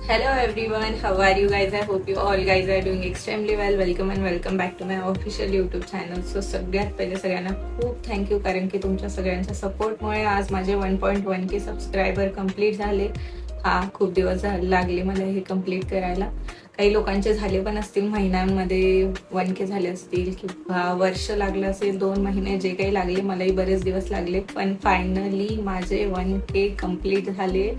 Hello everyone, how are you guys? I hope you all guys are doing extremely well. Welcome and welcome back to my official YouTube channel. So सगळ्यात पहिले सगळ्यांना खूप thank you कारण की तुमच्या सगळ्यांच्या सपोर्टमुळे आज माझे 1.1K सबस्क्रायबर कंप्लीट झाले. खूप दिवस लागले मला हे कंप्लीट करायला. काही लोकांचे झाले पण असतील महिन्यांमध्ये 1K झाले असतील किंवा वर्ष लागलं असेल, 2 महिने जे काही लागले, मलाही बरेच दिवस लागले, पण फायनली माझे 1K कंप्लीट झाले.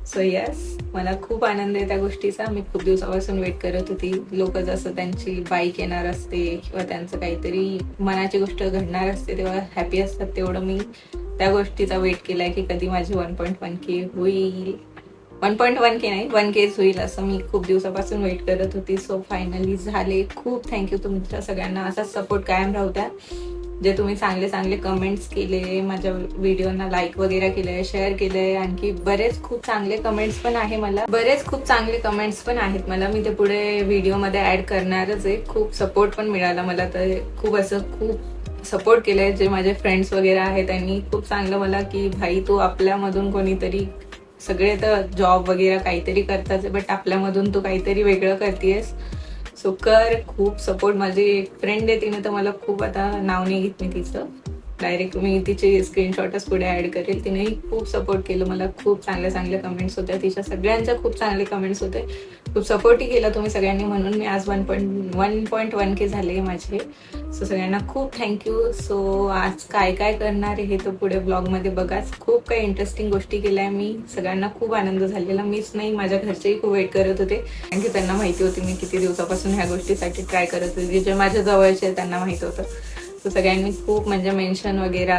सो यस, मला खूप आनंद आहे त्या गोष्टीचा. मी खूप दिवसापासून वेट करत होती. लोक जसं त्यांची बाईक येणार असते किंवा त्यांचं काहीतरी मनाची गोष्ट घडणार असते तेव्हा हॅपी असतात, तेवढं मी त्या गोष्टीचा वेट केलाय की कधी माझी 1.1K होईल. 1.1K नाही, 1Kच होईल असं मी खूप दिवसापासून वेट करत होती. सो फायनली झाले. खूप थँक्यू तुमच्या सगळ्यांना. असाच सपोर्ट कायम राहू द्या. जे तुम्ही चांगले चांगले कमेंट्स केले, माझ्या व्हिडिओना लाईक वगैरे केलंय, शेअर केलंय. आणखी बरेच खूप चांगले कमेंट्स पण आहे मला, मी ते पुढे व्हिडिओमध्ये ऍड करणारच आहे. खूप सपोर्ट पण मिळाला मला, तर खूप सपोर्ट केलंय. जे माझे फ्रेंड्स वगैरे आहेत त्यांनी खूप चांगलं मला की भाई तू आपल्यामधून कोणीतरी, सगळे तर जॉब वगैरे काहीतरी करतात बट आपल्यामधून तू काहीतरी वेगळं करतेस, सो कर. खूप सपोर्ट. माझी एक फ्रेंड आहे, तिने तर मला खूप, आता नाव नाही घेत मी तिचं, डायरेक्ट मी तिचे स्क्रीनशॉटच पुढे ऍड करेल. तिनेही खूप सपोर्ट केलं मला. खूप चांगल्या कमेंट्स होत्या तिच्या, सगळ्यांच्या खूप चांगले कमेंट्स होते. खूप सपोर्टही केला तुम्ही सगळ्यांनी, म्हणून मी आज 1.1K झाले माझे. सो सगळ्यांना खूप थँक्यू. सो आज काय काय करणार आहे हे तर पुढे ब्लॉगमध्ये बघाच. खूप काही इंटरेस्टिंग गोष्टी केल्या मी. सगळ्यांना खूप आनंद झालेला. मीच नाही, माझ्या घरचेही खूप वेट करत होते कारण की त्यांना माहिती होती मी किती दिवसापासून ह्या गोष्टीसाठी ट्राय करत होते. जे माझ्या जवळचे त्यांना माहित होतं. सो सगळ्यांनी खूप म्हणजे मेन्शन वगैरे,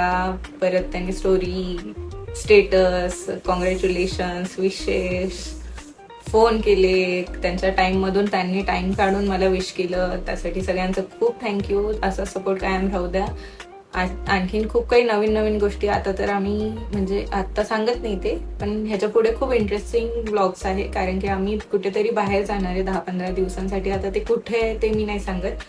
परत त्यांनी स्टोरी, स्टेटस, कॉंग्रॅच्युलेशन्स, विशेष, फोन केले. त्यांच्या टाईममधून त्यांनी टाईम काढून मला विश केलं. त्यासाठी सगळ्यांचं खूप थँक्यू. असा सपोर्ट कायम राहू द्या. आणखीन खूप काही नवीन गोष्टी आता तर आम्ही, म्हणजे आता सांगत नाही ते, पण ह्याच्या पुढे खूप इंटरेस्टिंग ब्लॉग्स आहे कारण की आम्ही कुठेतरी बाहेर जाणार आहे 10-15 दिवसांसाठी. आता ते कुठे आहे ते मी नाही सांगत,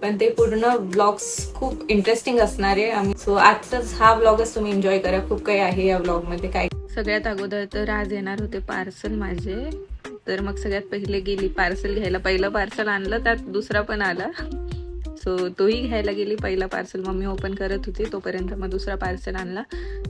पण ते पूर्ण ब्लॉग्स खूप इंटरेस्टिंग असणार आहे. सो आजचाच हा ब्लॉगच तुम्ही एन्जॉय करा. खूप काही आहे या ब्लॉगमध्ये. काय सगळ्यात अगोदर तर आज येणार होते पार्सल माझे, तर मग सगळ्यात पहिले गेली पार्सल घ्यायला. पहिलं पार्सल आणलं, त्यात दुसरा पण आला. सो तोही घ्यायला गेली. पहिला पार्सल मम्मी ओपन करत होती, तोपर्यंत मग दुसरा पार्सल आणला.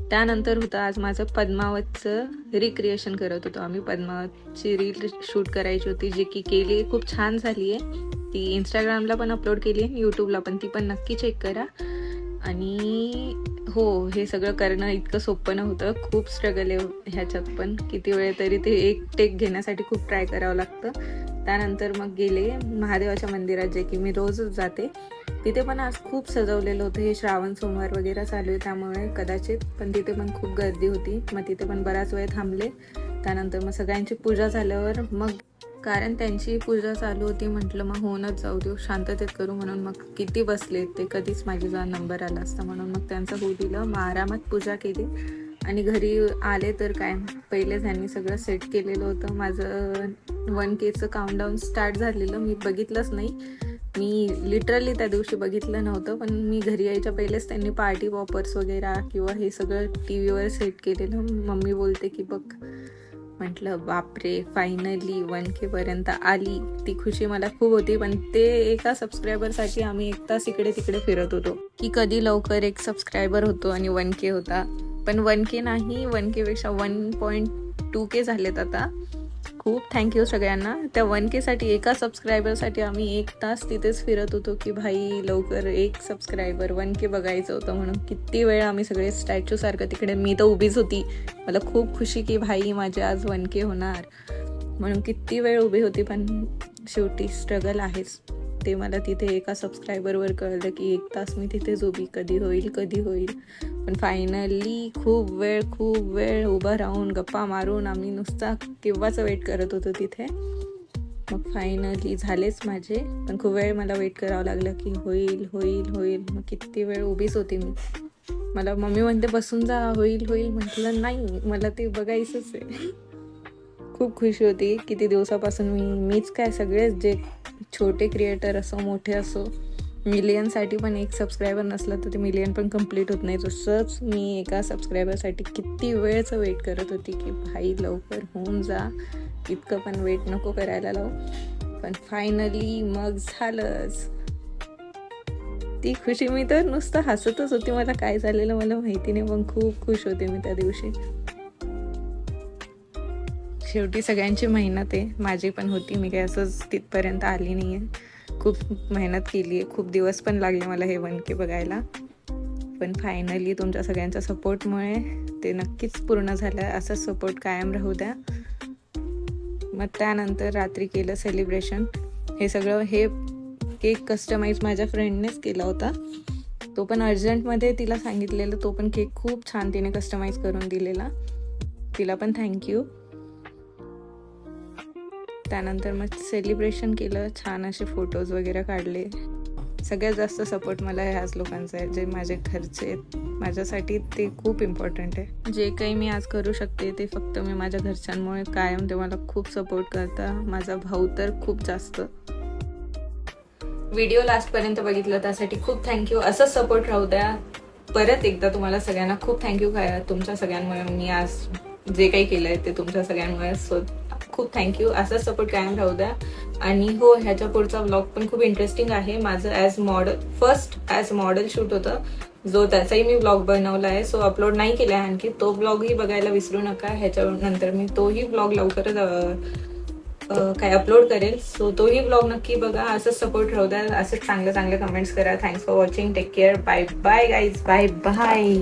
त्यानंतर होतं आज माझं पद्मावतचं रिक्रिएशन करत होतो आम्ही. पद्मावतची रील शूट करायची होती, जी की केली, खूप छान झाली आहे. ती इंस्टाग्रामला पण अपलोड केली आहे, यूट्यूबला पण. ती पण नक्की चेक करा. आणि हो, हे सगळं करणं इतकं सोपं नव्हतं. खूप स्ट्रगल आहे ह्याच्यात पण. किती वेळ तरी ते एक टेक घेण्यासाठी खूप ट्राय करावं लागतं. त्यानंतर मग गेले महादेवाच्या मंदिरात, जे की मी रोजच जाते. तिथे पण आज खूप सजवलेलं होतं. हे श्रावण सोमवार वगैरे चालू आहे त्यामुळे कदाचित, पण तिथे पण खूप गर्दी होती. मग तिथे पण बराच वेळ थांबले. त्यानंतर मग सगळ्यांची पूजा झाल्यावर मग, कारण त्यांची पूजा चालू होती, म्हटलं मग होऊनच जाऊ देऊ, शांततेत करू म्हणून मग किती बसले ते, कधीच माझी जा नंबर आला असता म्हणून मग त्यांचं होऊ दिलं. मग आरामात पूजा केली आणि घरी आले तर काय, पहिले त्यांनी सगळं सेट केलेलं होतं. माझं 1Kचं काउंटडाऊन स्टार्ट झालेलं, मी बघितलंच नाही. मी लिटरली त्या दिवशी बघितलं नव्हतं, पण मी घरी यायच्या पहिलेच त्यांनी पार्टी पॉपर्स वगैरे किंवा हे सगळं TV वर सेट केलेलं. मम्मी बोलते की बघ. म्हटलं बापरे, फायनली 1K पर्यंत आली. ती खुशी मला खूप होती, पण ते एका सबस्क्रायबरसाठी आम्ही 1 तास इकडे तिकडे फिरत होतो की कधी लवकर 1 सबस्क्रायबर होतो आणि 1K होता. पण 1K नाही, 1K पेक्षा 1.2K झालेत आता. खूप थँक्यू सगळ्यांना. त्या 1K साठी, एका सबस्क्रायबरसाठी आम्ही 1 तास तिथेच फिरत होतो की भाई लवकर 1 सबस्क्रायबर, 1K बघायचं होतं म्हणून. किती वेळ आम्ही सगळे स्टॅच्यू सारखं तिकडे, मी तर उभीच होती. मला खूप खुशी की भाई माझे आज 1K होणार म्हणून किती वेळ उभी होती. पण शेवटी स्ट्रगल आहेच ते. मला तिथे एका सबस्क्रायबरवर कळलं की 1 तास मी तिथेच उभी, कधी होईल. पण फायनली खूप वेळ उभं राहून गप्पा मारून आम्ही नुसता केव्हाच वेट करत होतो तिथे. मग फायनली झालेच माझे, पण खूप वेळ मला वेट करावं लागलं की होईल. मग किती वेळ उभीच होती मी. मला मम्मी म्हणते बसून जा, होईल. म्हटलं नाही, मला ते बघायचंच आहे. खूप खुशी होती. किती दिवसापासून मीच काय, सगळेच जे छोटे क्रिएटर असो मोठे असो, मिलियनसाठी पण एक सबस्क्रायबर नसला तर ते मिलियन पण कंप्लीट होत नाही. तसंच मी एका सबस्क्रायबरसाठी किती वेळचं वेट करत होती की भाई लवकर होऊन जा, इतकं पण वेट नको करायला लावू. पण फायनली मग झालंच. ती खुशी, मी तर नुसतं हसतच होती. मला काय झालेलं मला माहिती नाही, पण खूप खुश होते मी त्या दिवशी. शेवटी सगळ्यांची मेहनत आहे, माझी पण होती. मी काय असंच तिथपर्यंत आली नाही आहे. खूप मेहनत केली आहे, खूप दिवस पण लागले मला हे 1K बघायला. पण फायनली तुमच्या सगळ्यांच्या सपोर्टमुळे ते नक्कीच पूर्ण झालं. असंच सपोर्ट कायम राहू द्या. मग त्यानंतर रात्री केलं सेलिब्रेशन. हे केक कस्टमाइज माझ्या फ्रेंडनेच केला होता. तो पण अर्जंटमध्ये तिला सांगितलेलं. तो पण केक खूप छान तिने कस्टमाइज करून दिलेला. तिला पण थँक्यू. त्यानंतर मग सेलिब्रेशन केलं, छान असे फोटोज वगैरे काढले. सगळ्यात जास्त सपोर्ट मला ह्याच लोकांचा आहे, जे माझे घरचे आहेत. माझ्यासाठी ते खूप इम्पॉर्टंट आहे. जे काही मी आज करू शकते ते फक्त मी माझ्या घरच्यांमुळे. कायम ते मला खूप सपोर्ट करता. माझा भाऊ तर खूप जास्त. व्हिडिओ लास्टपर्यंत बघितलं त्यासाठी खूप थँक्यू. असंच सपोर्ट राहू द्या. परत एकदा तुम्हाला सगळ्यांना खूप थँक्यू. काय तुमच्या सगळ्यांमुळे मी आज जे काही केलंय ते तुमच्या सगळ्यांमुळे. सो खूप थँक्यू. असाच सपोर्ट कायम राहू द्या. आणि हो, ह्याच्या पुढचा व्लॉग पण खूप इंटरेस्टिंग आहे. माझं फर्स्ट ॲज मॉडेल शूट होतं, जो त्याचाही मी व्लॉग बनवला आहे. सो अपलोड नाही केला आहे आणखी. तो व्लॉगही बघायला विसरू नका. ह्याच्यानंतर मी तोही व्लॉग लवकरच काय अपलोड करेल. सो तोही व्लॉग नक्की बघा. असंच सपोर्ट राहू द्या. असंच चांगले कमेंट्स करा. Thanks for watching. Take care. Bye bye guys. Bye bye.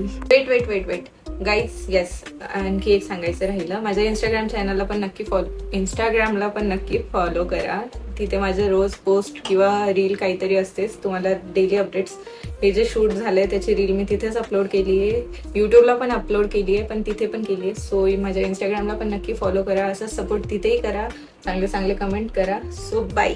Wait guys. Yes, आणखी एक सांगायचं राहिलं. माझ्या इंस्टाग्रामला पण नक्की फॉलो करा. तिथे माझे रोज पोस्ट किंवा रील काहीतरी असतेच. तुम्हाला डेली अपडेट्स. हे जे शूट झालंय त्याची रील मी तिथेच अपलोड केली आहे. यूट्यूबला पण अपलोड केली आहे, पण तिथे पण केली आहे. सो माझ्या इंस्टाग्रामला पण नक्की फॉलो करा. असं सपोर्ट तिथेही करा. चांगले कमेंट करा. So bye.